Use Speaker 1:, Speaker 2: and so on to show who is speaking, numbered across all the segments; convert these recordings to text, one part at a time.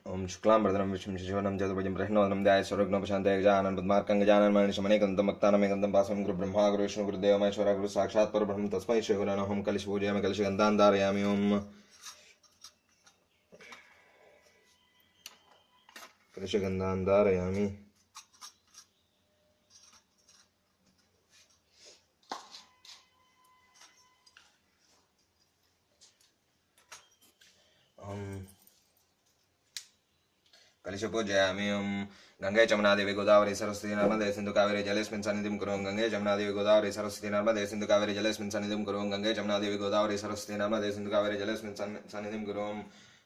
Speaker 1: ओम शुक्लांबरधरं विष्णुं शशिवर्णं चतुर्भुजं प्रसन्नवदनं ध्यायेत् सर्वविघ्नोपशान्तये गजाननं पद्मार्कं गजाननं मणिशमनेकदन्तं भक्तानामेकदन्तं पास्वं गुरु ब्रह्मा गुरु विष्णु गुरुदेवो महेश्वरः गुरु साक्षात् परब्रह्म तस्मै श्री गुरवे नमः। ओम कलशपूजयामि कलशगन्धान् धारयामि। ओम कलशगन्धान् धारयामि। कलशपूजयामि। ओम गंगे जमुना देवी गोदावरी सरस्वती नर्मदे सिंधु कावेरी जलेस्मिन् सन्निधिं कुरु। गंगे जमुना देवी गोदावरी सरस्वती नर्मदे सिंधु कावेरी जलेस्मिन् सन्निधिं कुरु। गंगे जमुना देवी गोदावरी सरस्वती नर्मदे सिंधु कावेरी जलेस्मिन् सन्निधिं कुरु।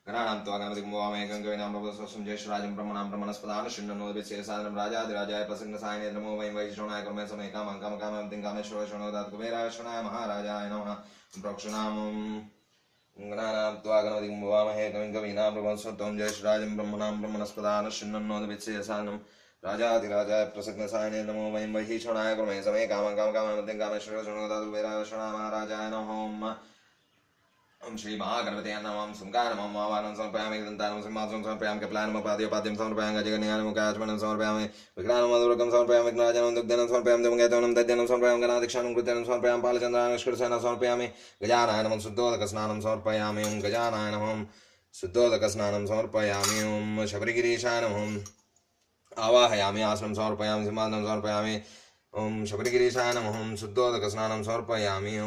Speaker 1: गणानां त्वा गणपतिं वामहे गंगवेनां प्रभुस्वं ज्येष्ठराजं ब्रह्मणां ब्रह्मणस्पदान् शृण्वन्नोदिभिश्चेसादनं राजाधिराजाय प्रसन्नसायने नमो वै वैष्णवाय कुर्मे समे कामं कामकामं कामेश्वरो शृणोदात् कुबेराय शृणाय महाराजाय नमः। प्रोक्षणामं गणानां त्वा गणपतिं वामहे कविं प्रभुस्वं ज्येष्ठराजं ब्रह्मणां ब्रह्मणस्पदान् शृण्वन्नोदिभिश्चेसादनं राजाधिराजाय प्रसन्नसायने नमो वै वैष्णवाय कुर्मे समे कामं कामकामं कामेश्वरो शृणोदात् कुबेराय शृणाय महाराजाय नमः। ओम श्री महागणपते नमः। सुंकारमं आवाहनं समर्पयामि। दन्तानं सिंहासनं समर्पयामि। कपिलानं पादयोपाद्यं समर्पयामि। गजगणयानं मुखाचमनं समर्पयामि। विघ्नानं मधुरकं समर्पयामि। विघ्नाजनं दुग्धनं समर्पयामि। देवगेतनं दध्यनं समर्पयामि। गणादीक्षानं कृत्यनं समर्पयामि। पालचन्द्रानं निष्कृतसेनं समर्पयामि। गजानाय नमः। शुद्धोदकस्नानं समर्पयामि। ओम गजानाय नमः। शुद्धोदकस्नानं समर्पयामि। ओम शबरिगिरीशाय नमः। आवाहयामि। आसनं समर्पयामि। सिंहासनं समर्पयामि। ओम शबरिगिरीशाय नमः। शुद्धोदकस्नानं समर्पयामि।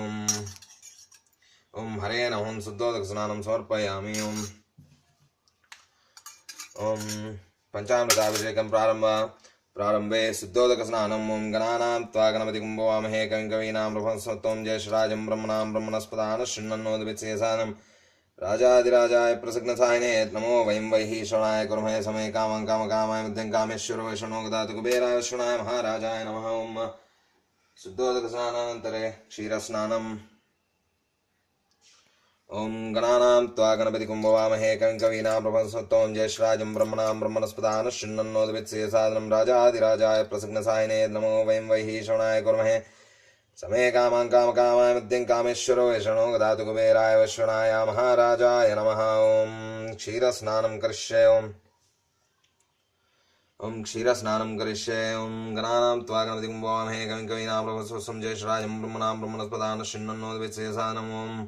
Speaker 1: ओम हरे नमः। शुद्धोदकस्नानं समर्पयामि। ओम पंचामृताभिषेकं प्रारम्भे शुद्धोदकस्नानम्। ओम गणानां त्वा गणपतिं वामहे कविं कवीनां प्रभवस्वं ज्येष्ठराजं ब्रह्मणां ब्रह्मणस्पदान् शृण्वन्नोदिभिश्चेसादनं राजाधिराजाय प्रसन्नसायने नमो वयं वैहीश्वराय कुर्महे समे कामं कामकामाय मध्यं कामेश्वरो वैष्णवो ददातु कुबेराय विष्णुनाय महाराजाय नमः। ओम शुद्धोदकस्नानानन्तरे क्षीरस्नानम्। ओम गणानां त्वा गणपतिं वामहे कविं कवीनां प्रभवस्वं ज्येष्ठराजं ब्रह्मणां ब्रह्मणस्पदान् शृण्वन्नोदिभिश्चेसादनं राजाधिराजाय प्रसन्नसायने नमो वयं वैहीश्वराय कुर्महे समे कामां कामकामाय मध्यं कामेश्वरो वैष्णवो ददातु कुबेराय वैष्णवाय महाराजाय नमः। ओम क्षीरस्नानं करिष्ये। ओम क्षीरस्नानं करिष्ये। ओम गणानां त्वा गणपतिं वामहे कविं कवीनां प्रभवस्वं ज्येष्ठराजं ब्रह्मणां ब्रह्मणस्पदान् शृण्वन्नोदिभिश्चेसादनं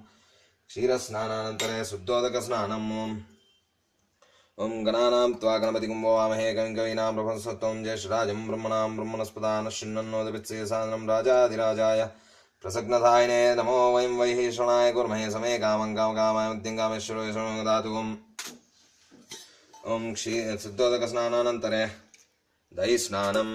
Speaker 1: क्षीरस्नानानन्तरे शुद्धोदकस्नानम्। ओम गणानां त्वा गणपतिं वामहे कविं कवीनां प्रभवस्वं ज्येष्ठराजं ब्रह्मणां ब्रह्मणस्पदान् शृण्वन्नोदिभिश्चेसादनं राजाधिराजाय प्रसन्नसायने नमो वयं वैहीश्वराय कुर्महे समे कामं कामकामाय मध्यं कामेश्वरो वैष्णवो ददातु। ओम शुद्धोदकस्नानानन्तरे दहीस्नानम्।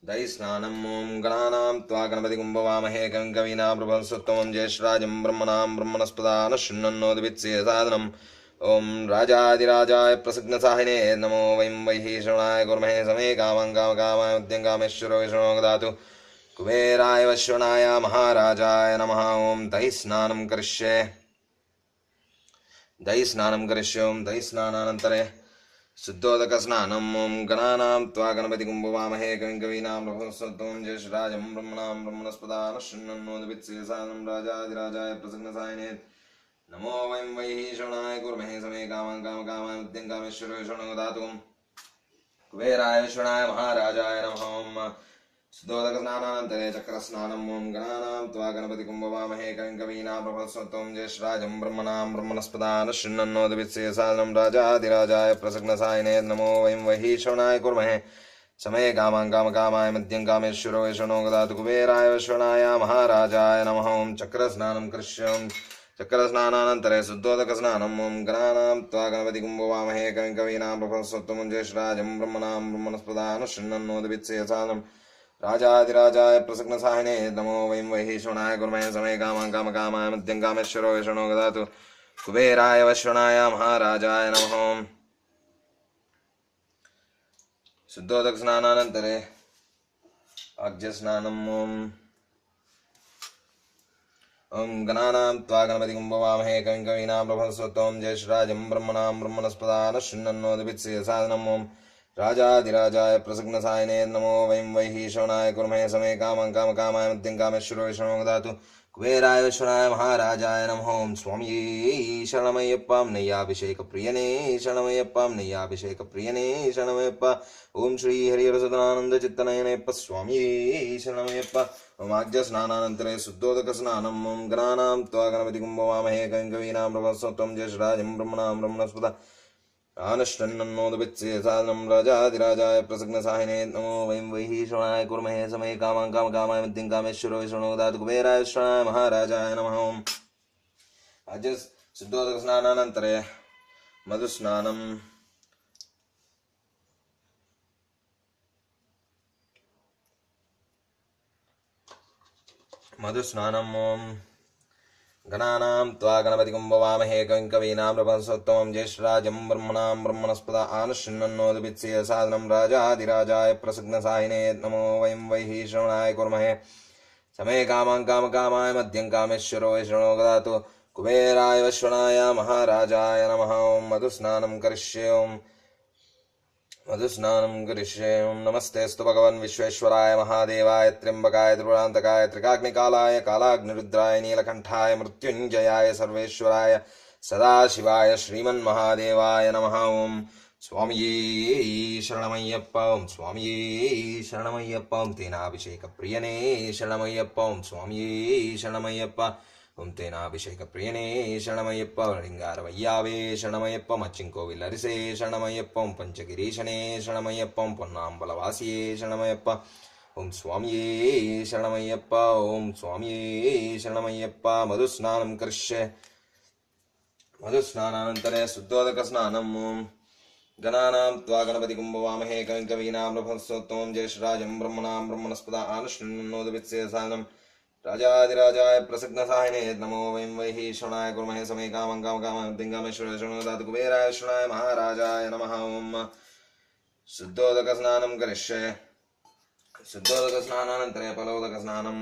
Speaker 1: दहीस्नानम्। ओम गणानां त्वा गणपतिं वामहे कविं कवीनां प्रभवस्वं ज्येष्ठराजं ब्रह्मणां ब्रह्मणस्पदान् शृण्वन्नोदिभिश्चेसादनं ओम राजाधिराजाय प्रसन्नसायने नमो वयं वैहीश्वराय कुर्महे समे कामं कामकामाय मध्यं कामेश्वरो वैष्णवो ददातु कुबेराय वैष्णवाय महाराजाय नमः। ओम दहीस्नानं करिष्ये। दहीस्नानं करिष्ये। ओम दहीस्नानानन्तरे शुद्धोदकस्नानम्। ओम गणानां त्वा गणपतिं वामहे कविं कवीनां प्रभवस्वं ज्येष्ठराजं ब्रह्मणां ब्रह्मणस्पदान् शृण्वन्नोदिभिश्चेसादनं राजाधिराजाय प्रसन्नसायने नमो वयं वैहीश्वराय कुर्महे समे कामं कामकामाय मध्यं कामेश्वरो वैष्णवो ददातु कुबेराय वैष्णवाय महाराजाय नमः। ओम शुद्धोदकस्नानानन्तरे चक्रस्नानम्। ओम गणानां त्वा गणपतिं वामहे कविं कवीनां प्रभवस्वं ज्येष्ठराजं ब्रह्मणां ब्रह्मणस्पदान् शृण्वन्नोदिभिश्चेसादनं राजाधिराजाय प्रसन्नसायने नमो वयं वैहीश्वराय कुर्महे समे कामं कामकामाय मध्यं कामेश्वरो वैष्णवो ददातु कुबेराय वैष्णवाय महाराजाय नमः। ओम चक्रस्नानं करिष्ये। चक्रस्नानानन्तरे शुद्धोदकस्नानम्। ओम गणानां त्वा गणपतिं वामहे कविं कवीनां प्रभवस्वं ज्येष्ठराजं ब्रह्मणां ब्रह्मणस्पदान् शृण्वन्नोदिभिश्चेसादनं राजाधिराजाय प्रसन्नसायने नमो वयं वैहीश्वराय कुर्महे समे कामं कामकामाय मध्यं कामेश्वरो वैष्णवो ददातु कुबेराय वैष्णवाय महाराजाय नमः। शुद्धोदकस्नानानन्तरे आज्यस्नानम्। ओम गणानां त्वा गणपतिं वामहे कविं कवीनां प्रभवस्वं ज्येष्ठराजं ब्रह्मणां ब्रह्मणस्पदान् शृण्वन्नोदिभिश्चेसादनं ओम राजाधिराजाय प्रसन्नसायने नमो वयं वैहीश्वराय कुर्महे समे कामं कामकामाय मध्यं कामेश्वरो वैष्णवो ददातु కుబేరాయ విశ్వనాయ మహారాజాయ నమః. ఓం స్వామి శరణమయ్యప్పం నయ్యాభిషేక ప్రియనే శరణమయ్యప్పం నయ్యాభిషేక ప్రియనే శరణమయ్యప్ప. ఓం శ్రీ హరిహరసదనానంద చిత్తనయనయ్యప్ప స్వామి శరణమయ్యప్ప. ఓమాజ్య స్నానానంతరే శుద్ధోదక స్నానం. ఓం గణానాం త్వా గణపతిం భవామహే కవిం కవీనాం బ్రహ్మస్వత్వం జ్యేష్ఠరాజం బ్రహ్మణాం బ్రహ్మణస్పద ఆనశ్వన్నోదపిత్సేసాదనం రాజాదిరాజాయ ప్రసగ్నసాహినే నమో వయం వైహీశ్వరాయ కుర్మహే సమये కామాం కామకామాయ మద్యం కామేశ్వరో విష్ణునో దాతు కుబేరాయ విశ్వనాయ మహారాజాయ నమః. అద్య శుద్ధోదక స్నానానంతరే మధుస్నానం. ఓం గణానాం త్వా గణపతిం భవామహే కవిం కవీనాం బ్రహ్మణస్పతం జ్యేష్ఠరాజం బ్రహ్మణాం బ్రహ్మణస్పద ఆనశ్వన్నోదపిత్సేసాదనం రాజాదిరాజాయ ప్రసగ్నసాహినే నమో వయం వైహీశ్వరాయ కుర్మహే సమये కామాం కామకామాయ మద్యం కామేశ్వరో విష్ణునో దదాతు కుబేరాయ విశ్వనాయ మహారాజాయ నమః. ఓం మధుస్నానం కరిష్యే. ఓం నమస్తేస్తు భగవన్ విశ్వేశ్వరాయ మహాదేవాయ త్ర్యంబకాయ త్రిపురాంతకాయ త్రికాగ్నికాలాయ కాలాగ్నిరుద్రాయ నీలకంఠాయ మృత్యుంజయాయ సర్వేశ్వరాయ సదాశివాయ శ్రీమన్మహాదేవాయ నమః. ఓం స్వామియే శరణమయ్యప్ప. ఓం స్వామియే శరణమయ్యప్ప. ఓం తేనాభిషేక ప్రియనే శరణమయ్యప్ప. ఓం స్వామియే శరణమయ్యప్ప. ఓం తేనాభిషేక ప్రియనే శరణమయ్యప్ప. లింగారవయ్యావే శరణమయ్యప్ప. మచ్చింకోవిల్ అరిసే శరణమయ్యప్ప. ఓం పంచగిరీశనే శరణమయ్యప్ప. ఓం పొన్నాంబలవాసియే శరణమయ్యప్ప. ఓం స్వామియే శరణమయ్యప్ప. ఓం స్వామియే శరణమయ్యప్ప. మధుస్నానం కరిష్యే. మధుస్నానానంతరే శుద్ధోదక స్నానం. ఓం గణానాం త్వా గణపతిం భవామహే కవిం కవీనాం బ్రహ్మణస్పతం జ్యేష్ఠరాజం బ్రహ్మణాం బ్రహ్మణస్పద ఆనశ్వన్నోదపిత్సేసాదనం రాజాదిరాజాయ ప్రసగ్నసాహినే నమో వయం వైహీశ్వరాయ కుర్మహే సమये కామం కామకామాయ మద్యం కామేశ్వరో విష్ణునో దదాతు కుబేరాయ విష్ణునాయ మహారాజాయ నమః. ఓం శుద్ధోదక స్నానం కరిష్యే. శుద్ధోదక స్నానానంతరే ఫలోదక స్నానం.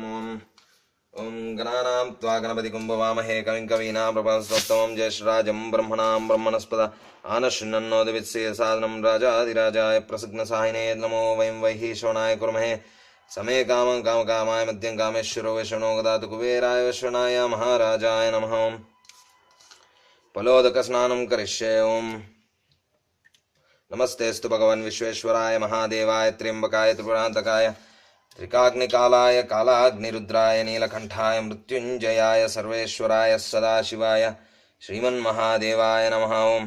Speaker 1: ఓం గణానాం త్వా గణపతిం భవామహే కవిం కవీనాం బ్రహ్మణస్పతం జ్యేష్ఠరాజం బ్రహ్మణాం బ్రహ్మణస్పద ఆనశ్వన్నోదపిత్సేసాదనం రాజాదిరాజాయ ప్రసగ్నసాహినే నమో వయం వైహీశ్వరాయ కుర్మహే సమये కామం కామకామాయ మద్యం కామేశ్వరో విష్ణునో దదాతు కుబేరాయ విశ్వనాయ మహారాజాయ నమః. ఫలోదక స్నానం కరిష్యే. ఓం నమస్తేస్తు భగవన్ విశ్వేశ్వరాయ మహాదేవాయ త్ర్యంబకాయ త్రిపురాంతకాయ త్రికాగ్నికాలాయ కాలాగ్నిరుద్రాయ నీలకంఠాయ మృత్యుంజయాయ సర్వేశ్వరాయ సదాశివాయ శ్రీమన్మహాదేవాయ నమః. ఓం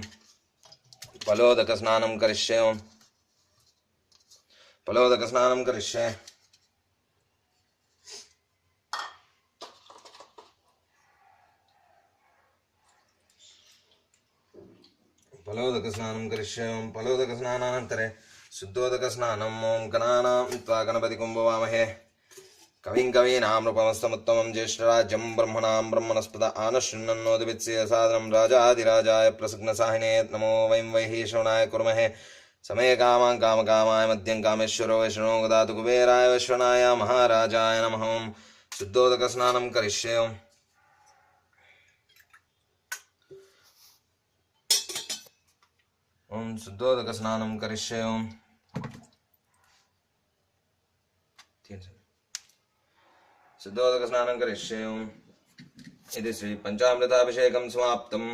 Speaker 1: ఫలోదక స్నానం కరిష్యే. ఓం ఫలోదక స్నానం కరిష్యే. ఫలోదక స్నానం కరిష్యే. ఓం ఫలోదక స్నానానంతరే శుద్ధోదక స్నానం. ఓం గణానాం త్వా గణపతిం భవామహే కవిం కవీనాం నృపమస్తముత్తమం జ్యేష్ఠరాజం బ్రహ్మణాం బ్రహ్మణస్పద ఆనశ్వన్నోదపిత్సేసాదనం రాజాదిరాజాయ ప్రసగ్నసాహినే నమో వయం వైహీశ్వరాయ కుర్మహే సమये కామాం కామకామాయ మద్యం కామేశ్వరో విష్ణునో దదాతు కుబేరాయ విశ్వనాయ మహారాజాయ నమః. ఓం శుద్ధోదక స్నానం కరిష్యే. ఓం శుద్ధోదక స్నానం కరిష్యే. ఓం శుద్ధోదక స్నానం కరిష్యే. ఓం ఇది శ్రీ పంచామృతాభిషేకం సమాప్తం.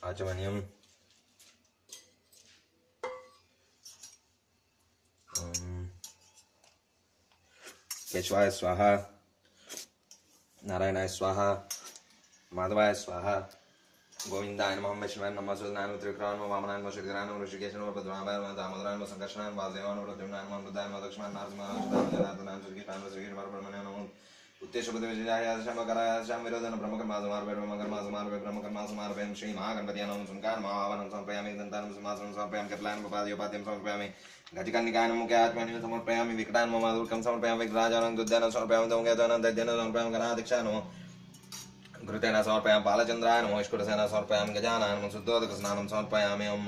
Speaker 1: आचमनीयम् केशवाय स्वाहा नारायणाय स्वाहा माधवाय स्वाहा गोविंदाय नमः वैष्णवाय नमः सुदनाय नमः त्रिविक्रमाय नमः वामनाय नमः श्रीधराय नमः ऋषिकेशाय नमः पद्मनाभाय नमः दामोदराय नमः संकर्षणाय नमः वासुदेवाय नमः प्रद्युम्नाय नमः अमृताय नमः दक्षिणाय नमः नरसिंहाय नमः जनार्दनाय नमः श्रीकृष्णाय नमः श्रीकृष्णपरब्रह्मणे नमः उत्तेजपतिविजयाय श्यामकराय श्याम विरोधन ब्रह्मकर्मासमार्पयामि श्री महागणपतये नमः सुंकार महावाहनं समर्पयामि दन्तानं सिंहासनं समर्पयामि कपिलानं पादयोपाद्यं समर्पयामि गजकन्निकायनं मुख्यात्मनीं समर्पयामि विकटानं ममादुर्कं समर्पयामि विग्रहाजानं दुर्जनं समर्पयामि दौङ्गेतनं दैत्यनं समर्पयामि गणाध्यक्षानं घृतेन समर्पयामि बालचन्द्राय नमः स्फुटसेन समर्पयामि गजाननं नमः शुद्धोदकस्नानं समर्पयामि ओम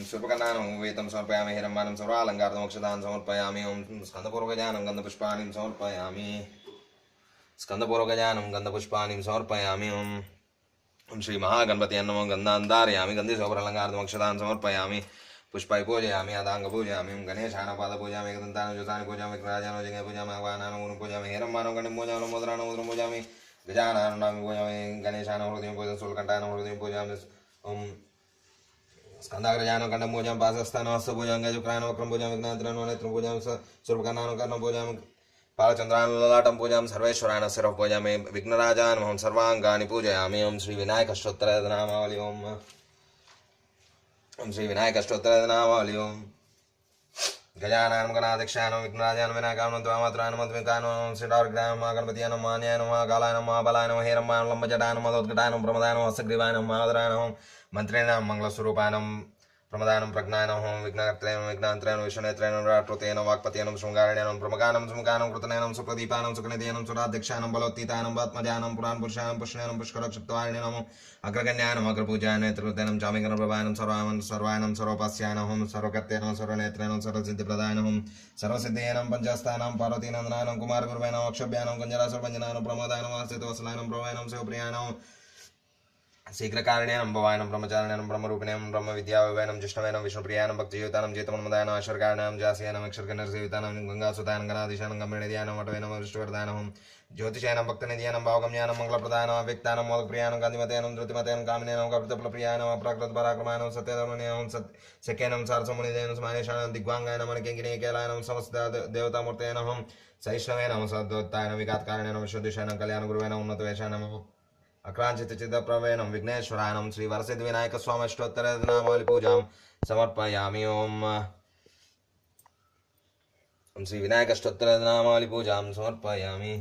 Speaker 1: सूर्पकर्णानं वेदं समर्पयामि हिरण्यं सर्वालङ्कारं मोक्षदानं समर्पयामि ओम स्कन्दपूर्वगजानं गन्धपुष्पाणिं समर्पयामि गन्धपुष्पाणिं समर्पयामि ओम श्री महागणपतये नमः गन्धान् धारयामि गन्धेशोपरलङ्कारं मोक्षदानं समर्पयामि पुष्पै पूजयामि अदाङ्ग पूजयामि गणेशानं पाद पूजयामि एकदन्तानं ज्योतानि पूजयामि विघ्नराजानं जगे पूजयामि आह्वानानं गुरुं पूजयामि हिरण्यं गणिं पूजयामि मुद्रानं मुद्रं पूजयामि गजाननं नाम पूजयामि गणेशानं हृदयं पूजयामि सूर्यकण्ठानं हृदयं पूजयामि ओम स्कन्दाग्रजानं कण्ठं पूजयामि पादस्थानं हस्त पूजयामि गजक्रायनं वक्रं पूजयामि विघ्नात्रयं नेत्रं पूजयामि सूर्पकर्णानं कर्णं पूजयामि बालचन्द्रानं ललाटं पूजयामि सर्वेश्वरानं शिरः पूजयामि विघ्नराजानं अहं सर्वाङ्गानि पूजयामि ओम श्री विनायकस्तोत्रनामावली ओम श्री विनायकस्तोत्रनामावली ओम गजाननं गणाध्यक्षानं विघ्नराजानं विनायकानं द्वामात्रानं मध्विकानं श्रीडार्ग्रायं गणपतये नमः मान्याय नमः कालाय नमः महाबलाय नमः हेरम्बाय लम्बजटाय नमः मदोद्घटाय नमः प्रमदाय नमः हस्तग्रीवाय नमः महादराय नमः मंत्रेणां मंगलस्वरूपाय नमः प्रमदानं प्रज्ञाय नमः विघ्नकर्त्रे नमः विघ्नान्तरे नमः विष्णुनेत्रे नमः विराट्पतये नमः वाक्पतये नमः शृङ्गारणे नमः प्रमगानं सुमुखानं कृतने नमः सुप्रदीपाय नमः सुकनिधये नमः सुराध्यक्षाय नमः बलोत्थिताय नमः आत्मजाय नमः पुराणपुरुषाय नमः पुष्णाय नमः पुष्करक्षिप्तवाय नमः अग्रगण्याय नमः अग्रपूजाय नेत्रकृते नमः चामिकर्णप्रभाय नमः सर्वाय नमः सर्वोपास्याय नमः सर्वकर्ते नमः सर्वनेत्रे नमः सर्वसिद्धिप्रदाय नमः सर्वसिद्धये नमः पञ्चहस्ताय नमः पार्वतीनन्दनाय नमः कुमारगुरुवे नमः अक्षभ्याय नमः कुञ्जरासुरभञ्जनाय नमः प्रमोदाय नमः हस्तितवत्सलाय नमः प्रभवाय नमः शिवप्रियाय नमः शीघ्रकारिणे नमः भवाय नमः ब्रह्मचारिणे नमः ब्रह्मरूपिणे नमः ब्रह्मविद्यावै नमः जिष्णवे नमः विष्णुप्रियाय नमः भक्तियुताय नमः जेतमन्मदाय नमः ऐश्वर्याय नमः जास्याय नमः अक्षरगणरसेविताय नमः गंगासुताय नमः गणाधीशाय नमः गम्भीरनिधयाय नमः वटवे नमः विष्णुवर्धाय नमः ज्योतिषाय नमः भक्तनिधयाय नमः भावगम्याय नमः मंगलप्रदाय नमः व्यक्ताय नमः मोदकप्रियाय नमः कान्तिमते नमः धृतिमते नमः कामिने नमः कपितफलप्रियाय नमः प्राकृतपराक्रमाय नमः सत्यधर्मने नमः सख्ये नमः सारसमुनिधे नमः स्मानेशाय नमः दिग्वाङ्गाय नमः किङ्किणीकेलाय नमः समस्त देवतामूर्तये नमः सहिष्णवे नमः सद्वत्ताय नमः विघातकारिणे नमः शुद्धिशाय नमः कल्याणगुरुवे नमः उन्नतवेशाय नमः अक्रांचितचित्तप्रभवे नमः विघ्नेश्वराय नमः श्री वरसिद्धिविनायकस्वामी अष्टोत्तरनामावली पूजां समर्पयामि ओम श्री विनायक अष्टोत्तरनामावली पूजां समर्पयामि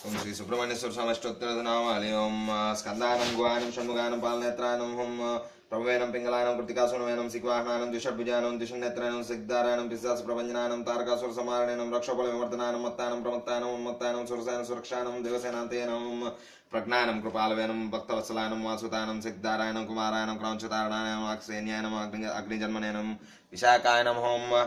Speaker 1: ओम श्री सुब्रह्मण्येश्वर स्वामी अष्टोत्तरनामावली ओम स्कन्दानं गुहानं षण्मुखानं पालनेत्रानं ओम प्रभवेनं पिङ्गलानं कृतिकासुनवेनं सिक्वाहनानं द्विषड्भुजानं द्विषन्नेत्रानं सिग्धारानं पिशाचप्रभञ्जनानं तारकासुरसंहारणेनं रक्षोबलविवर्धनानं मत्तानं प्रमत्तानं उन्मत्तानं सुरसेनं सुरक्षानं देवसेनान्तेनं प्रज्ञानं कृपालवेनं भक्तवत्सलानं वासुतानं सिग्धारायणं कुमारायनं क्रौञ्चतारणायनं अक्षेन्यायनं अग्निजन्मनेनं विशाखाय नमः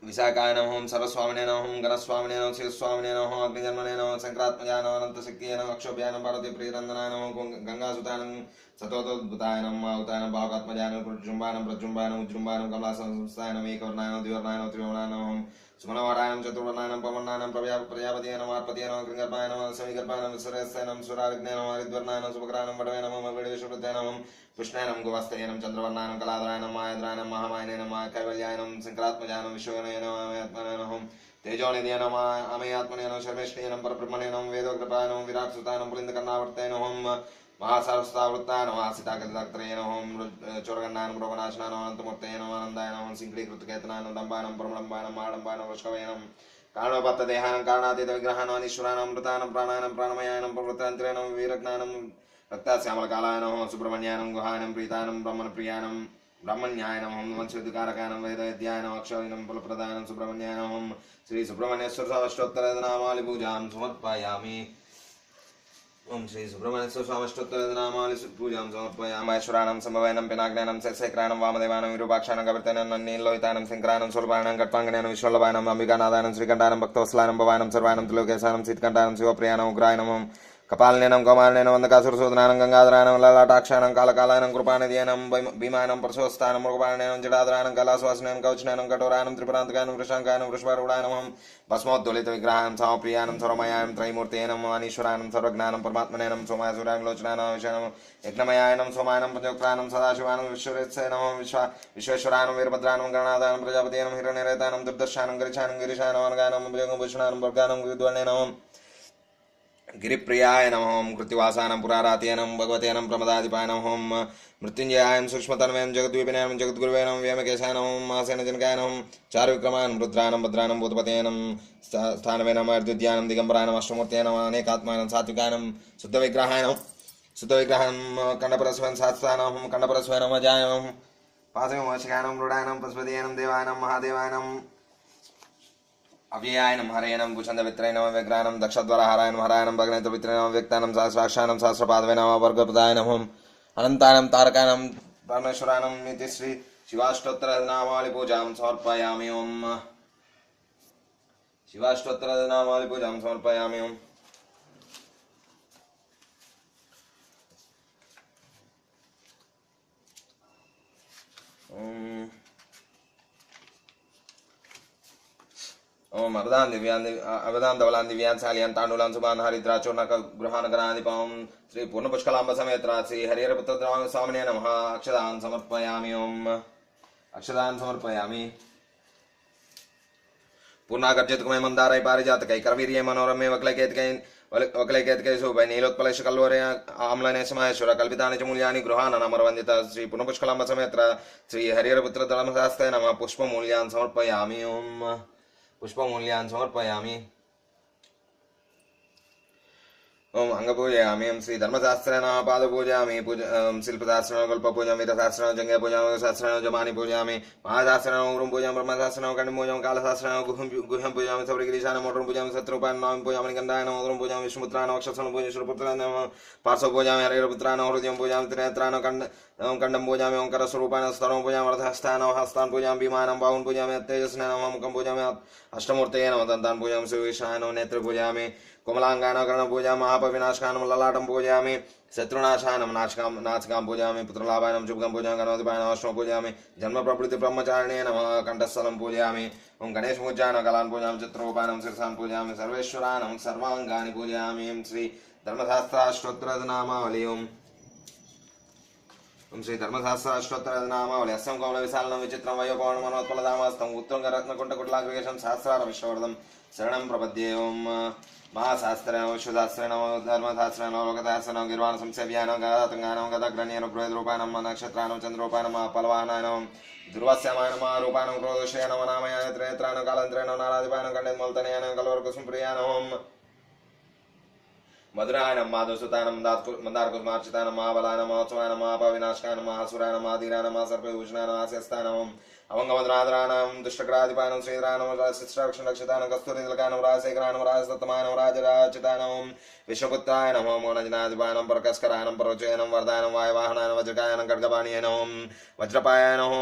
Speaker 1: विशाखाय नमः सर्वस्वामिने नमः गणस्वामिने नमः शिवस्वामिने नमः अग्निजन्मने नमः शंकरात्मजाय नमः अनन्तशक्तिये नमः अक्षोभ्याय नमः पार्वतीप्रियनन्दनाय नमः गंगासुताय सतोतोद्भुताय नमः आहुताय नमः भावकात्मजाय नमः प्रजृम्भाय नमः उज्जृम्भाय नमः कमलासंस्थाय नमः एकवर्णाय नमः द्विवर्णाय नमः त्रिवर्णाय नमः सुमनवाराय नमः चतुर्वर्णाय नमः पवनाय नमः प्रजापतये नमः आर्पतये नमः कृङ्गर्भाय नमः समिगर्भाय नमः सुरेशाय नमः सुराविघ्नाय नमः हरिद्वर्णाय नमः सुभक्राय नमः वटवे नमः वेदविश्ववृत्ताय नमः कृष्णाय नमः गोवास्तये नमः चन्द्रवर्णाय नमः कलाधराय नमः आयद्राय नमः महामायने नमः कैवल्याय नमः शंकरात्मजाय नमः विश्वगणये नमः आत्मने नमः तेजोनिधये नमः अमेयात्मने नमः शर्मेष्ठिये नमः परब्रह्मणे नमः वेदोग्रपाय नमः विराट्सुताय नमः पुलिन्दकर्णावर्तये नमः महासारस्तावृत्ताय नमः आसिताकृतक्त्रये नमः चोरगन्नाय नमः रोगनाशनाय नमः अनन्तमूर्तये नमः आनन्दाय नमः सिङ्गलीकृतकेतनाय नमः दम्बाय नमः परमलम्बाय नमः आडम्बाय नमः वृषकवे नमः कारणोपत्तदेहानं कारणातीतविग्रहाणां ईश्वराणां अमृतानां प्राणानां प्राणमयाय नमः प्रवृत्तान्तरे नमः वीरज्ञानं रक्ताश्यामलकालाय नमः सुब्रह्मण्याय नमः गुहानं प्रीताय नमः ब्रह्मणप्रियाय नमः ब्रह्मण्याय नमः वंशोद्धिकारकाय नमः वेदविद्याय नमः अक्षय नमः फलप्रदाय नमः सुब्रह्मण्याय नमः श्री सुब्रह्मण्येश्वर स्वामी अष्टोत्तरनामावली पूजां समर्पयामि ओम श्री सुब्रह्मण्येश्वर स्वामी अष्टोत्तरनामावली पूजां समर्पयामि ऐश्वराणां संभवानां पिनाग्नानां शैक्राणां वामदेवानां विरूपाक्षाणां कविर्तानां नीलोहितानां शङ्कराणां शूलपाणां कट्वाङ्गनानां विश्वल्लभानां अंबिकानादानां श्रीकण्ठानां भक्तवत्सलानां भवानां सर्वानां त्रिलोकेशानां सीतकण्ठानां शिवप्रियाणां उग्राय नमः కపాలనేనం కమాలనేనం వందకాసురసూదనానం గంగాధరానం లలాటాక్షానం కాలకాలానం కృపానిధియనం భీమానం పరశోస్థానం మృగపాలనేనం జడాధరానం కళాశ్వాసనం కౌచనం కఠోరానం త్రిపురాంతకానం వృషాంకానం వృషభారూఢానం భస్మోద్దోలిత విగ్రహానం సమప్రియానం సర్వమయానం త్రైమూర్తేనం అనీశ్వరానం సర్వజ్ఞానం పరమాత్మనేనం సోమాసురాంలోచనానం విషానం యజ్ఞమయానం సోమానం పంచోక్తానం సదాశివానం విశ్వరేత్సేనం విశ్వేశ్వరానం వీరభద్రానం గణనాథానం ప్రజాపతినం హిరణ్యరేతానం దుర్దర్శానం గిరిశానం గిరిశానం అనగానం భుజంగభూషణానం వర్గానం విద్వానేనం गिरिप्रियाय नमः कृत्तिवासानं पुरारातेनं भगवतेनं प्रमदाधिपाय नमः मृत्युंजयाय सूक्ष्मतन्वयं जगद्वीपिनं जगद्गुरुवे नमः व्योमकेशाय नमः आसेनजनकाय नमः चारुविक्रमान् रुद्रानं भद्रानं भूतपतेनं स्थानवे नमः अर्धुद्यानं दिगम्बराय नमः अष्टमूर्तये नमः अनेकात्मानं सात्विकानं शुद्धविग्रहाय नमः शुद्धविग्रहं कण्डपरस्वयं शास्त्रानं कण्डपरस्वयं अजायनं पाशविमोचकानं मृडानं पशुपतियनं देवायनं महादेवायनं अव्ययायनं हरयनं भूषन्दवित्रयनं व्यग्रानं दक्षद्वरहारायणं हरायनं भग्नेतुवित्रयनं व्यक्तानं सहस्राक्षानं सहस्रपादवे नमः वर्गप्रदाय नमः अनन्तानं तारकानं परमेश्वरानं इति श्री शिवाष्टोत्तरनामावलिपूजां समर्पयामि ओम् शिवाष्टोत्तरनामावलिपूजां समर्पयामि ओम् ओम अवदान दिव्यान अवदान धवलान दिव्यान शालियान तांडुलान सुबान हरिद्राचूर्ण गृहान गणाधिपम श्री पूर्ण पुष्कलांब समेत श्री हरिहर पुत्र स्वामिने नमः अक्षदान समर्पयामि ओम अक्षदान समर्पयामि पूर्णागर्जित कुमे मंदारय पारिजातकै करवीर्ये मनोरमे वक्लैकेतकै शोभै नीलोत्पलैश कल्वरे आम्लनेशमाहेश्वर कल्पितानि च मूल्यानि गृहाणां अमरवन्दित श्री पूर्ण पुष्कलांब समेत श्री हरिहर पुत्र धर्मशास्त्रे नमः पुष्पमूल्यान् समर्पयामि ओम पुष्पमूल्यान् समर्पयामि ओम अंगपूजयामि श्री धर्मशास्त्रेण पादपूजयामि शिल्पशास्त्रेण कल्पपूजां वीरशास्त्रेण जङ्गपूजां शास्त्रेण जमानि पूजयामि महाशास्त्रेण उग्रं पूजां ब्रह्मशास्त्रेण कण्डं पूजां कालशास्त्रेण गुह्यं पूजयामि सबरिगिरीशानं मोटरं पूजां शत्रुपान् नाम पूजामि गन्धायनं उग्रं पूजां विष्णुपुत्रान् वक्षस्थलं पूजां श्रीपुत्रान् पार्श्व पूजामि हरिहरपुत्रान् हृदयं पूजां त्रिनेत्रान् कंडं पूजामि ओंकारस्वरूपान् स्तरं पूजामि अर्धहस्तान् हस्तान् पूजामि भीमानं बाहुं पूजामि तेजस्विनं मुखं पूजामि अष्टमूर्तये नमः दन्तान् पूजामि श्रीविष्णाय नेत्र पूजामि कोमलांगानं कर्ण पूजा महापविनाशकानं ललाटं पूजयामि शत्रुनाशानं नाचकां पूजयामि पुत्रलाभानं शुभकं पूजां गणपतिपायनं अष्टमं पूजयामि जन्म प्रभृति ब्रह्मचारिणे नमः कंठस्थलं पूजयामि ओं गणेश पूजानं कलान् पूजां चित्रोपानं शिरसान् पूजयामि सर्वेश्वरानं सर्वाङ्गानि पूजयामि श्री धर्मशास्त्राष्टोत्तरनामावली ओं श्री धर्मशास्त्राष्टोत्तरनामावली अस्यं कमलविशालं विचित्रं वयोपौर्णं मनोत्पलधामस्तं उत्तुङ्गरत्नकुण्डकुटलाग्रगेशं सहस्रारविश्ववर्धं शरणं प्रपद्ये ओं महाशास्त्रेण विश्वशास्त्रेण धर्मशास्त्रेण लोकशास्त्रेण गिर्वाण संसेव्यानं गदातङ्गानं गदग्रण्येन बृहद्रूपानं नक्षत्रानं चन्द्रोपानं पलवानानं दुर्वास्यमानं महारूपानं क्रोधशयनं नामयानं त्रिनेत्रानं कालन्त्रेण नाराधिपानं कण्डेन्मल्तनयानं कल्वरकुसुम्प्रियानं मधुरायनं माधुसुतानं मन्दारकुसुमार्चितानं महाबलानं महोत्सवानं महापविनाशकानं महासुरानं महाधीरानं महासर्पभूषणानं हास्यस्थानं अवंगमद्रादराणां दुष्टग्राधिपानं श्रीधरानं शिष्टाक्षरक्षतानं कस्तूरितिलकानं राजशेखरानं राजदत्तमानं राजराचितानं विश्वपुत्राय नमः मोनजनाधिपानं परकस्करानं परचयनं वरदानं वायुवाहनानं वज्रकायनं खड्गपाणियनं वज्रपायनं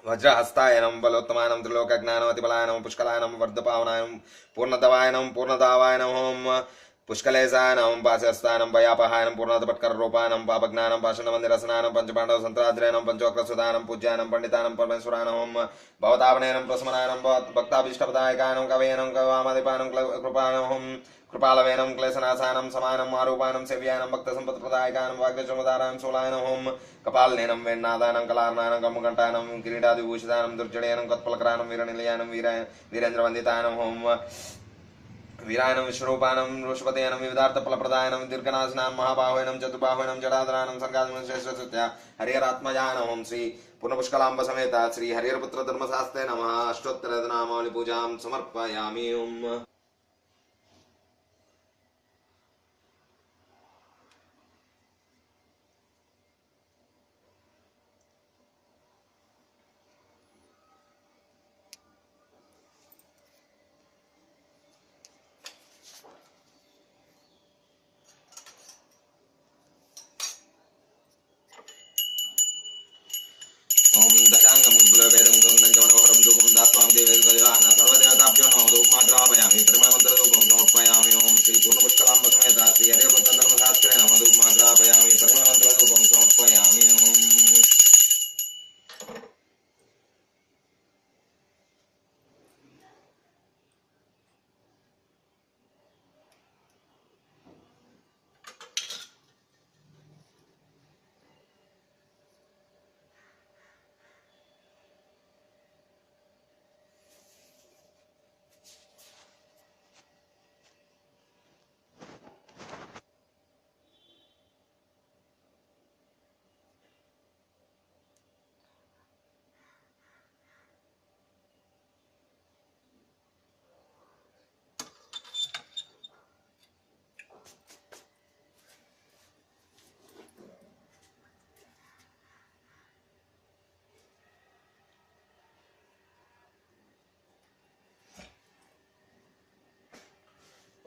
Speaker 1: वज्रहस्तायनं बलोत्तमानं त्रिलोकज्ञानं अतिबलायनं पुष्कलायनं वर्धपावनायनं पूर्णदवायनं पूर्णदावायनं पुष्कलेशानं पाशस्थानं भयापहायनं पूर्णदपत्कररूपानं पापज्ञानं पाषण्डमन्दिरसनानं पंचपाण्डव सन्त्राद्रेनं पंचोक्रसुदानं पूज्यानं पंडितानं परमेश्वरानं भवतावनेनं प्रसमनानं भक्ताभीष्टपदायकानं कवयनं कवामधिपानं कृपानं कृपालवेनं क्लेशनाशानं समानं आरूपानं सेव्यानं भक्तसम्पत्प्रदायकानं वाग्यचमुदारानं सोलायनं कपालनेनं वेन्नादानं कलार्नानं कर्मघण्टानं किरीटादिभूषितानं दुर्जडयनं कत्पलकरानं वीरनिलयानं वीरेन्द्रवन्दितानं वीरायनं विश्वरूपानं वृषभतेनं विविधार्थफलप्रदायनं दीर्घनाशनानं महाबाहुनं चतुर्बाहुनं जटाधरानं सर्गादिनं श्रेष्ठसुत्या हरिहरात्मजानं श्री पूर्णपुष्कलांब समेत श्री हरिहरपुत्र धर्मशास्त्रे नमः अष्टोत्तरनामावली पूजां समर्पयामि ओम दशांगं गुलवेदं गंधं जवनवरं दुगुं दात्वां देवैर्गजानः सर्वदेवताभ्यो नमो धूपमाग्रापयामि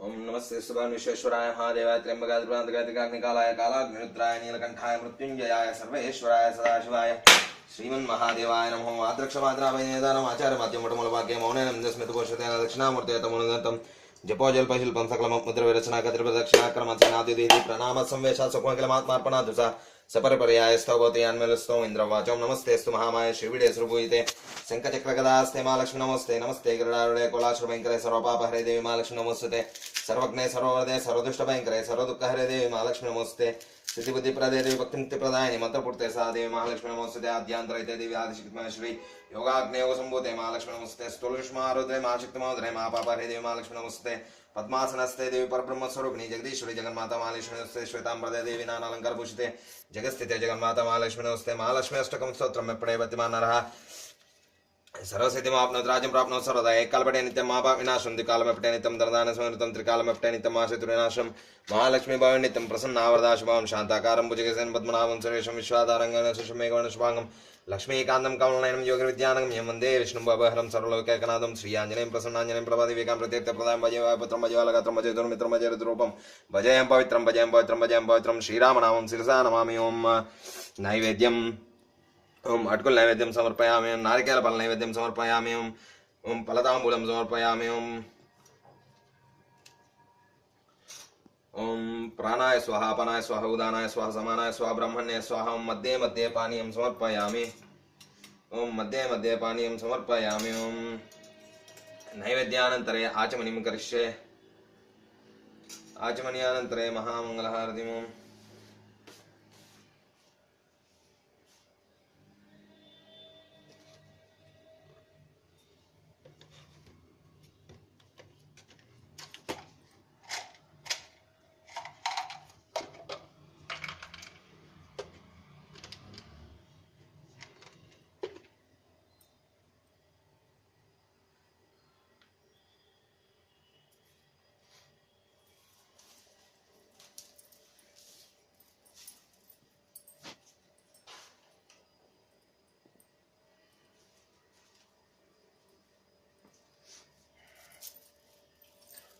Speaker 1: ओम नमस्ते सुभान विश्वेश्वराय महादेवाय त्र्यंबकाय त्रिपुरांतकाय कालाग्निरुद्राय नीलकंठाय मृत्युंजयाय सर्वेश्वराय सदाशिवाय श्रीमन्महादेवाय नमो आद्रक्षमात्राभयनेदानम् आचार्यमाद्यमठमूलभाग्ये मौनेनं स्मृतकोशतेन दक्षिणामूर्ते तमोनुदन्तं जपोजल्पशिल्पं सकलं मुद्रविरचना कतिर्प्रदक्षिणाक्रमसेनादिदेहि प्रणाम संवेशा सुखमखिलमात्मार्पणादुषा सपरिपर्यायस्थो भवति यान्मेलस्थो इन्द्रवाचो नमस्तेस्तु महामाय श्रीविडे सुरभूयिते शङ्खचक्रगदास्ते महालक्ष्मी नमस्ते नमस्ते गरुडारूढे कोलाश्रभयङ्करे सर्वपापहरे देवी महालक्ष्मी नमोस्तुते सर्वज्ञे सर्ववरदे सर्वदुष्टभयङ्करे सर्वदुःखहरे देवी महालक्ष्मी नमोस्तुते सिद्धिबुद्धिप्रदे देवी भक्तिमुक्तिप्रदायिनि मंत्रपूर्ते सा देवी महालक्ष्मी नमोस्तुते आद्यान्तरहिते देवी आदिशक्तिमय श्री योगाग्ने योगसम्भूते महालक्ष्मी नमोस्तुते स्तुलक्ष्मारुद्रे महाशक्तिमोदरे महापापहरे देवी महालक्ष्मी नमोस्तुते पद्मासनस्ते देवी परब्रह्म स्वरूपिणी जगदीश्वरी जगन्माता महालक्ष्मी नमस्ते श्वेतांबरदे देवी नानालंकार भूषिते जगस्थिते जगन्माता महालक्ष्मी नमस्ते महालक्ष्मी अष्टकं स्तोत्रं में पठे वर्तमान नरः सर्वसिद्धिमाप्नोति राज्यं प्राप्नोति सर्वदा एककाल पठे नित्यं महापाप विनाशं द्विकाल में पठे नित्यं दर्दान समृतं त्रिकाल में पठे नित्यं आशतुर्विनाशं महालक्ष्मी भवे नित्यं प्रसन्नावरदा शुभं शान्ताकारं भुजगसेन पद्मनाभं सुरेशं विश्वाधारं सुषमेघवर्णं शुभांगं लक्ष्मीकान्तं कमलनयनं योगिविद्यानगं यं वन्दे विष्णुं भवहरं सर्वलोकैकनाथं श्रीयाञ्जनेयं प्रसन्नाञ्जनेयं प्रभादिवेकां प्रतीर्थप्रदायं भजे वायुपुत्रं भजे वालगात्रं भजे दुर्मित्रं भजे रुद्ररूपं भजेयं पवित्रं भजेयं पवित्रं भजेयं पवित्रं श्रीरामनामं शिरसा नमामि ओम नैवेद्यं ओम अट्कुल नैवेद्यं समर्पयामि ओम नारिकेलफल नैवेद्यं समर्पयामि ओम फलताम्बूलं समर्पयामि ओम प्राणाय स्वाहा अपानाय स्वाहा उदानाय स्वाहा समानाय स्वाहा ब्रह्मण्य स्वाहा ओम मध्ये मध्ये पानीयं समर्पयामि ओम मध्ये मध्ये पानीयं समर्पयामि ओम नैवेद्यानन्तरे आचमनीं करिष्ये आचमनीयानन्तरे महामङ्गलहारतिम् ओम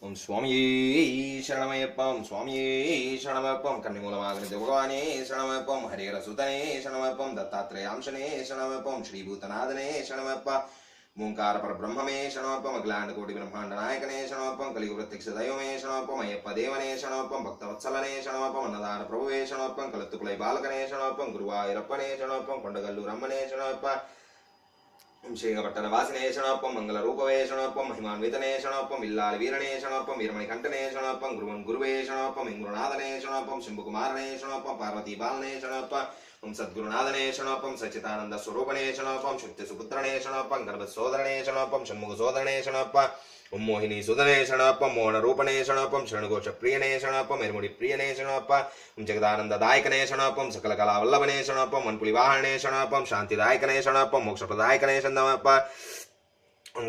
Speaker 1: ओम स्वामी शरणमयप्पं स्वामी शरणमयप्पं कन्निमूलमागनित्य भगवाने शरणमयप्पं हरिहरसुतने शरणमयप्पं दत्तात्रेयांशने शरणमयप्पं श्रीभूतनाथने शरणमयप्पं ओंकार परब्रह्ममे शरणमयप्पं अखिलांडकोटि ब्रह्मांड नायकने शरणमयप्पं कलियुग प्रत्यक्ष दैवमे शरणमयप्पं अय्यप्प देवने शरणमयप्पं भक्तवत्सलने शरणमयप्पं अन्नदान प्रभुवे शरणमयप्पं कलत्तुकुलै बालकने शरणमयप्पं गुरुवायूरप्पने शरणमयप्पं कोण्डगल्लूरम्मने शरणमयप्पं श्रीरंगपट्टनवासिने शरणमयप्पं मंगलरूपवे शरणमयप्पं महिमान्वितने शरणमयप्पं विल्लाल वीरणे शरणमयप्पं वीरमणिकण्ठने शरणमयप्पं गुरुवन् गुरुवे शरणमयप्पं इंगुरुनाथने शरणमयप्पं शंभुकुमारने शरणमयप्पं पार्वतीबालने शरणमयप्पं सद्गुरुनाथने शरणमयप्पं सच्चिदानंद स्वरूपणे शरणमयप्पं शुद्धसुपुत्रणे शरणमयप्पं गर्भसोदरणे शरणमयप्पं षण्मुखसोदरणे शरणमयप्पं ओम मोहिनी सुदने शरणमयप्पं मोहनरूपणे शरणमयप्पं शरणघोषप्रियने शरणमयप्पं निर्मुडिप्रियने शरणमयप्पं ओम जगदानंददायकने शरणमयप्पं सकलकलावल्लभने शरणमयप्पं वनपुलिवाहने शरणमयप्पं शांतिदायकने शरणमयप्पं मोक्षप्रदायकने शरणमयप्पं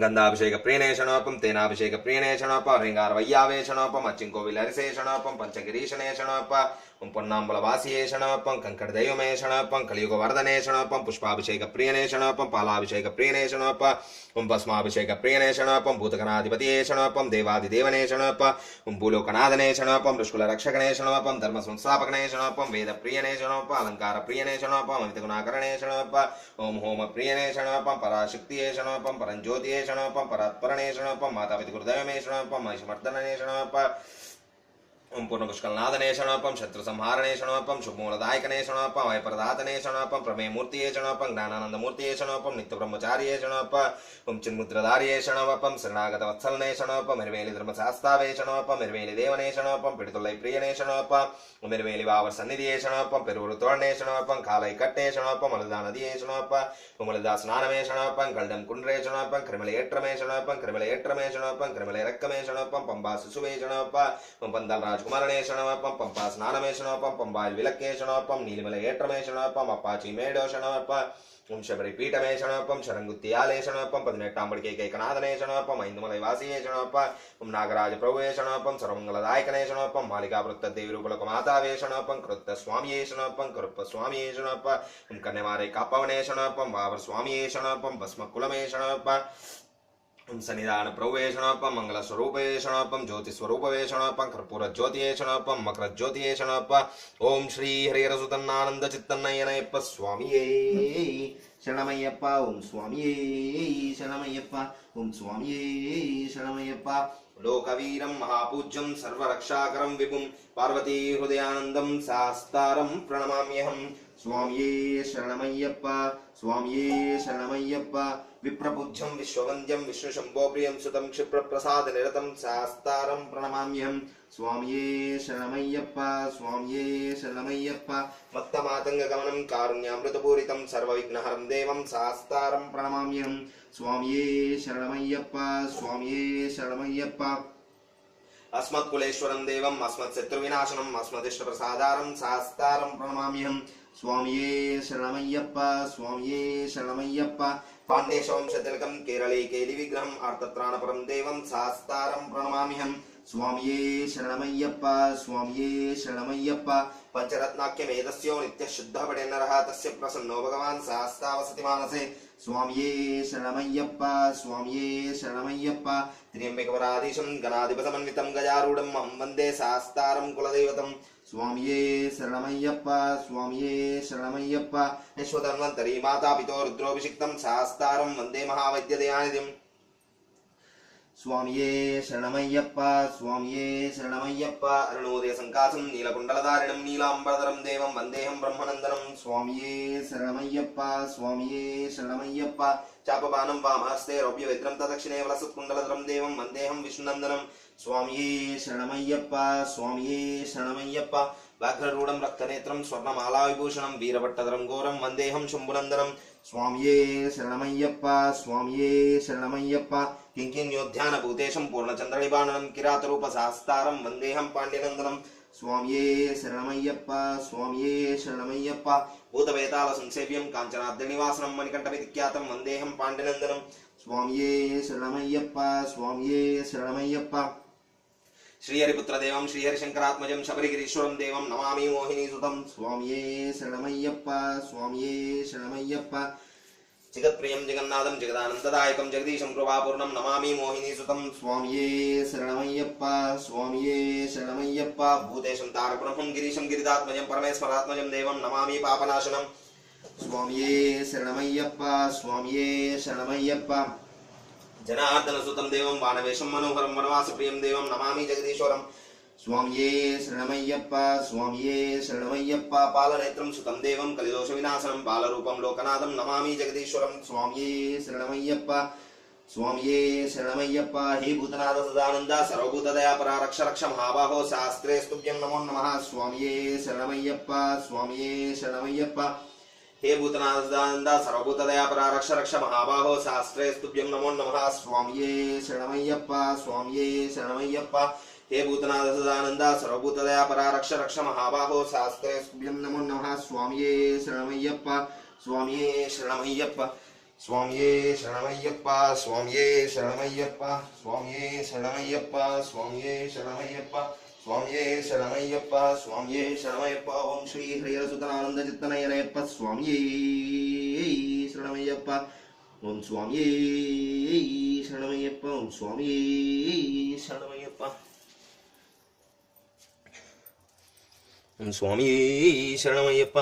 Speaker 1: गंधाभिषेक प्रियने शरणमयप्पं तेनाभिषेक प्रियने शरणमयप्पं ह्रींगारवय्यावे शरणमयप्पं अच्चिंकोविलरिसे शरणमयप्पं पंचगिरीशने शरणमयप्पं ओम पोन्नाम्बुलवासिये शरणमयप्पं कंकड़दैवमे शरणमयप्पं कलियुगवर्धने शरणमयप्पं पुष्पाभिषेक प्रियने शरणमयप्पं पालाभिषेक प्रियने शरणमयप्पं ओम भस्माभिषेक प्रियने शरणमयप्पं भूतगणाधिपतिये शरणमयप्पं देवादिदेवने शरणमयप्पं ओम भूलोकनाथने शरणमयप्पं ऋषिकुलरक्षकने शरणमयप्पं धर्मसंस्थापकने शरणमयप्पं वेदप्रियने शरणमयप्पं अलंकारप्रियने शरणमयप्पं अमितगुणाकरणे शरणमयप्पं ओम होमप्रियने शरणमयप्पं पराशक्तिये शरणमयप्पं परंज्योतिये शरणमयप्पं परात्परणे शरणमयप्पं मातापितृगुरुदैवमे शरणमयप्पं महिषमर्दनने शरणमयप्पं ओम पूर्णपुष्कलनाथने शरणमयप्पं शत्रुसंहारणे शरणमयप्पं शुभमूलदायकने शरणमयप्पं अयप्रदातने शरणमयप्पं प्रमेयमूर्तिये शरणमयप्पं ज्ञानानन्दमूर्तिये शरणमयप्पं नित्यब्रह्मचारिये शरणमयप्पं ओम चिन्मुद्रधारिये शरणमयप्पं शरणागतवत्सलने शरणमयप्पं मिर्वेलि धर्मशास्तावे शरणमयप्पं मिर्वेलि देवने शरणमयप्पं पिडितुल्लै प्रियने शरणमयप्पं मिर्वेलि वावरसन्निधिये शरणमयप्पं पेरुरुतोरणे शरणमयप्पं कालैकट्टे शरणमयप्पं मलदानदिये शरणमयप्पं मलदास्नानमे शरणमयप्पं गल्डं कुण्ड्रे शरणमयप्पं कृमलयेट्रमे शरणमयप्पं कृमलयेट्रमे शरणमयप्पं कृमलयरक्कमे शरणमयप्पं पंबासुसुवे शरणमयप्पं पंदल राजकुमारने शरणमयप्पं पंपा स्नानमे शरणमयप्पं पंबाल विलक्के शरणमयप्पं नीलिमलयेट्रमे शरणमयप्पं अप्पाची मेडो शरणमयप्पं ओम शबरीपीठमे शरणमयप्पं शरणगुत्तियाले शरणमयप्पं पदिनेट्टांबडिकैकनाथने शरणमयप्पं ऐन्दुमलैवासिये शरणमयप्पं ओम नागराज प्रभुवे शरणमयप्पं सर्वमंगलदायकने शरणमयप्पं मालिकावृत्तदेवीरूपलोकमातावे शरणमयप्पं कृत्तस्वामिये शरणमयप्पं करुप्पस्वामिये शरणमयप्पं ओम कन्यामारे कापवने शरणमयप्पं वावर स्वामिये शरणमयप्पं भस्मकुलमे शरणमयप्पं सन्निधान प्रवेशनोपम मंगल स्वरूपेशनोपम ज्योति स्वरूपवेशनोपम कर्पूर ज्योतिषणोपम मकर ज्योतिषणोप ओम श्री हरिहरसुतन्नानंद चित्तन्नयनयप्प स्वामिये शरणमय्यप्प ओम स्वामिये शरणमय्यप्प ओम स्वामिये शरणमय्यप्प लोकवीरं महापूज्यं सर्वरक्षाकरं विभुं पार्वती हृदयानन्दं शास्तारं प्रणमाम्यहं स्वामिये शरणमय्यप्प स्वामिये शरणमय्यप्प विप्रपूज्यं विश्ववन्द्यं विष्णुशम्भो प्रियं सुतं क्षिप्रप्रसादनिरतं शास्तारं प्रणमाम्यहं स्वामिये शरणमय्यप्प स्वामिये शरणमय्यप्प मत्तमातङ्गगमनं कारुण्यामृतपूरितं सर्वविघ्नहरं देवं शास्तारं प्रणमाम्यहं स्वामिये शरणमय्यप्प स्वामिये शरणमय्यप्प अस्मत्कुलेश्वरं देवम् अस्मत्शत्रुविनाशनम् अस्मदिष्टप्रसादारं शास्तारं प्रणमाम्यहं स्वामिये शरणमय्यप्प स्वामिये शरणमय्यप्प पाण्डेशवंशतिलकं केरले केलिविग्रहम् अर्थत्राणपरं देवं शास्तारं प्रणमाम्यहं स्वामिये शरणमय्यप्प स्वामिये शरणमय्यप्प पंचरत्नाख्यमेधस्यो नित्यशुद्धपठेन्नरः तस्य प्रसन्नो भगवान् शास्तावसति मानसे स्वामिये शरणमय्यप्प स्वामिये शरणमय्यप्प त्र्यम्बकपराधीशं गणाधिपसमन्वितं गजारूढं अहं वन्दे शास्तारं कुलदैवतं स्वामिये शरणमय्यप्प स्वामिये शरणमय्यप्प यशोधन्वन्तरी माता पितो रुद्रोऽभिषिक्तं शास्तारं वन्दे महावैद्यदयानिधिम् स्वामिये शरणमय्यप्प स्वामिये शरणमय्यप्प अरुणोदय संकासं नीलकुण्डलधारिणं नीलाम्बरधरं देवं वन्देऽहं ब्रह्मनन्दनं स्वामिये शरणमय्यप्प स्वामिये शरणमय्यप्प चापपानं वामहस्ते रौप्यवैद्रं तदक्षिणे वलसत्कुण्डलधरं देवं वन्देऽहं विष्णुनन्दनं स्वामिये शरणमय्यप्प स्वामिये शरणमय्यप्प व्याघ्ररूढं रक्तनेत्रं स्वर्णमालाविभूषणं वीरभट्टधरं घोरं वन्देऽहं शम्भुनन्दनं स्वामिये शरणमय्यप्प स्वामिये शरणमय्यप्प किङ्किण्योद्यानभूतेशं पूर्णचन्द्रनिबाणनं किरातरूपशास्तारं वन्देऽहं पाण्ड्यनन्दनं स्वामिये शरणमय्यप्प स्वामिये शरणमय्यप्प भूतवेतालसंसेव्यं काञ्चनाद्रिनिवासनं मणिकण्ठविख्यातं वन्देऽहं पाण्ड्यनन्दनं स्वामिये शरणमय्यप्प स्वामिये शरणमय्यप्प श्रीहरिपुत्रदेवं श्रीहरिशंकरात्मजं शबरिगिरीश्वरं देवं नमामि मोहिनीसुतं स्वामिये शरणमय्यप्प स्वामिये शरणमय्यप्प जगत्प्रियं जगन्नाथं जगदानन्ददायकं जगदीशं कृपापूर्णं नमामि मोहिनीसुतं स्वामिये शरणमय्यप्प स्वामिये शरणमय्यप्प भूतेशं तारकब्रह्मं गिरीशं गिरिदात्मजं परमेश्वरात्मजं देवं नमामि पापनाशनं स्वामिये शरणमय्यप्प स्वामिये शरणमय्यप्प जनार्दनसुतं देवं वानवेशं मनोहरं वनवासप्रियं देवं नमामि जगदीश्वरं स्वामिये शरणमय्यप्प स्वामिये शरणमय्यप्प पालनेत्रं सुतं देवं कलिदोषविनाशनं बालरूपं लोकनाथं नमामि जगदीश्वरं स्वामिये शरणमय्यप्प स्वामिये शरणमय्यप्प हे भूतनाथ सदानन्द सर्वभूतदयापरा रक्ष रक्ष महाबाहो शास्त्रे स्तुभ्यं नमो नमः स्वामिये शरणमय्यप्प स्वामिये शरणमय्यप्प हे भूतनाथ सदानन्द सर्वभूतदयापरा रक्ष रक्ष महाबाहो शास्त्रे स्तुभ्यं नमो नमः स्वामिये शरणमय्यप्प स्वामिये शरणमय्यप्प हे भूतनाथ सदानन्द सर्वभूतदयापरा रक्ष रक्ष महाबाहो शास्त्रे स्तुभ्यं नमो नमः स्वामिये शरणमय्यप्प स्वामिये शरणमय्यप्प स्वामिये शरणमय्यप्प स्वामिये शरणमय्यप्प स्वामिये शरणमय्यप्प स्वामिये शरणमय्यप्प स्वामिये शरणमय्यप्प स्वामिये शरणमय्यप्प ओम श्री हरिहरसुतनानंद चित्तनयनयप्प स्वामिये शरणमय्यप्प ओम स्वामिये शरणमय्यप्प ओम स्वामिये शरणमय्यप्प ओम स्वामिये शरणमय्यप्प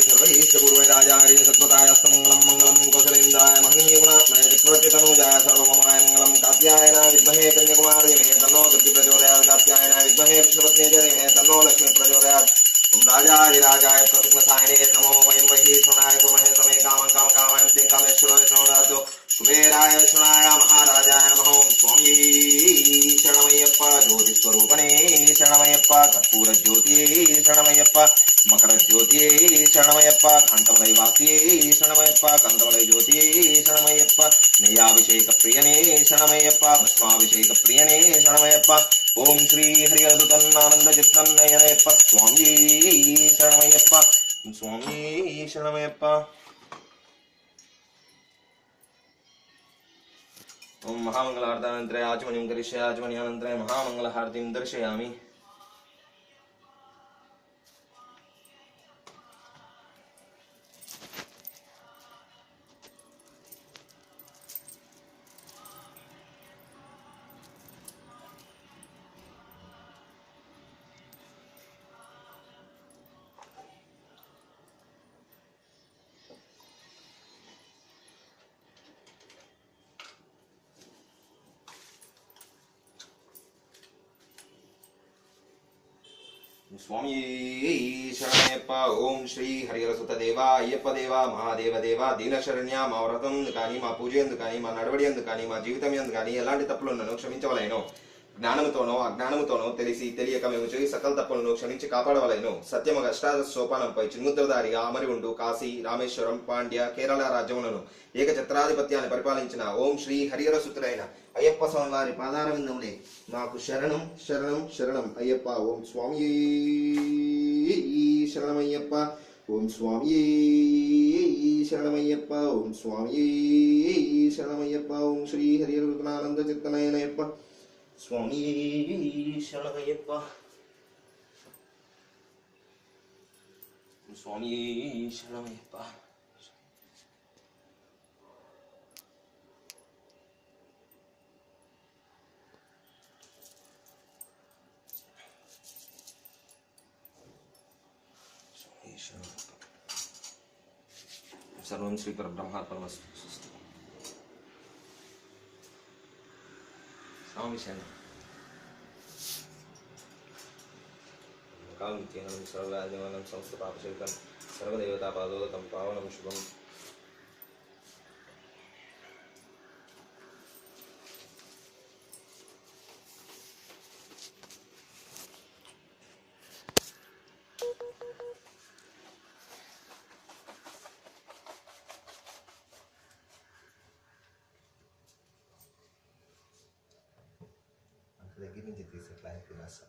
Speaker 1: सर्वैश्चपूर्वैराजार्य सत्वतायस्तमङ्गलं मङ्गलं कौशलेन्द्राय महनीयगुणात्मने चक्रवर्तितनूजाय सर्वमहाय मङ्गलं कात्यायनाय विद्महे कन्याकुमारी धीमहि तन्नो दुर्गी प्रचोदयात् कात्यायनाय विद्महे विष्णुपत्नी धीमहि तन्नो लक्ष्मी प्रचोदयात् ओम राजाधिराजाय प्रसन्नसायिने नमो वयं वै शृणाय कुर्महे समे कामं कामकामायं ते कामेश्वराय शृणोदातो कुबेराय विष्णुनाय महाराजाय नमः ओम स्वामी शरणमय्यप्प ज्योतिस्वरूपणे शरणमय्यप्प कर्पूरज्योति शरणमय्यप्प मकर ज्योति शरणमय्यप्प कांतमलैवासी शरणमय्यप्प कांतमलै ज्योति शरणमय्यप्प नैयाभिषेक प्रियने शरणमय्यप्प भस्माभिषेक प्रियने शरणमय्यप्प ओम श्री हरिहरसुतन्नानंद चित्तन्नयनयप्प स्वामी शरणमय्यप्प स्वामी शरणमय्यप्प ओम महामंगलार्तानन्तरे आचमनीं करिष्ये आचमनीयानन्तरे महामंगलहारतीं दर्शयामि స్వామి శరణయ్యప్ప. ఓం శ్రీ హరిహర సుత దేవ అయ్యప్ప దేవ మహాదేవ దేవ దీనశరణ్య. మా వ్రతం కానీ మా పూజ ఎందు కానీ మా నడవడి ఎందు కానీ మా జీవితం ఎందు కానీ ఎలాంటి తప్పులున్నానో క్షమించవలేను. జ్ఞానముతోనో అజ్ఞానముతోనో తెలిసి తెలియక మేము చేయి సకల తప్పులను క్షమించి కాపాడవలేను. సత్యమ అష్టాదశ సోపానంపై చిన్ముద్రధారిగా అమరి ఉండు కాశీ రామేశ్వరం పాండ్య కేరళ రాజ్యములను ఏకఛత్రాధిపత్యాన్ని పరిపాలించిన ఓం శ్రీ హరిహర సుతుడైన అయ్యప్ప స్వామి వారి పాదారవిందములే మాకు శరణం శరణం శరణం అయ్యప్ప. ఓం స్వామి శరణమయ్యప్ప. ఓం స్వామి శరణమయ్యప్ప. ఓం స్వామి శరణమయ్యప్ప. ఓం శ్రీ హరిహర సుతనానంద చిత్తనయనయ్యప్ప. స్వామి శరణమయ్యప్ప. స్వామి శరణమయ్యప్ప. సర్వం శ్రీ పరబ్రహ్మాత్మనమస్తు. స్వామి శరణం. కాలం సర్వరాజమానం సంస్థాపశేఖం సర్వదేవతాపాదోదకం పావనం శుభం. దగ్గర నుంచి తీసే క్లారిటీ రాస్తా.